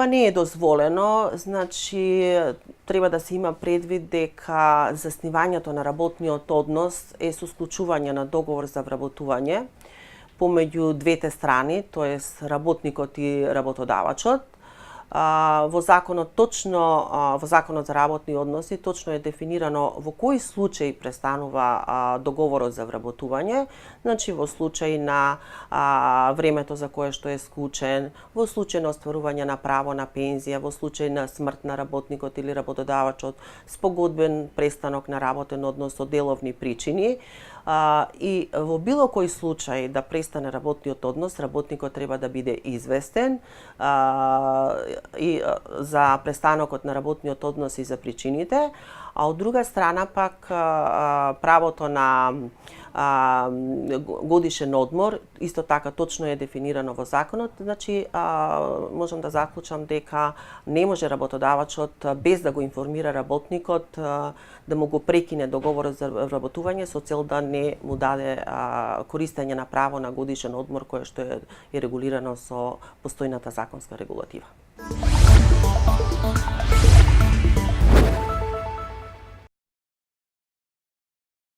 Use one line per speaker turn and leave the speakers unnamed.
ова не е дозволено, значи треба да се има предвид дека заснивањето на работниот однос е со склучување на договор за вработување помеѓу двете страни, тоест работникот и работодавачот. Во законот за работни односи точно е дефинирано во кои случаи престанува договорот за вработување, значи во случај на времето за кое што е склучен, во случај на остварување на право на пензија, во случај на смрт на работникот или работодавачот, спогодбен престанок на работен однос од деловни причини. И во било кој случај да престане работниот однос, работникот треба да биде известен и за престанокот на работниот однос и за причините, а од друга страна пак правото на годишен одмор исто така точно е дефинирано во законот, значи можам да заклучам дека не може работодавачот без да го информира работникот да му го прекине договорот за вработување со цел да не му даде користење на право на годишен одмор кое што е регулирано со постојната законска регулатива.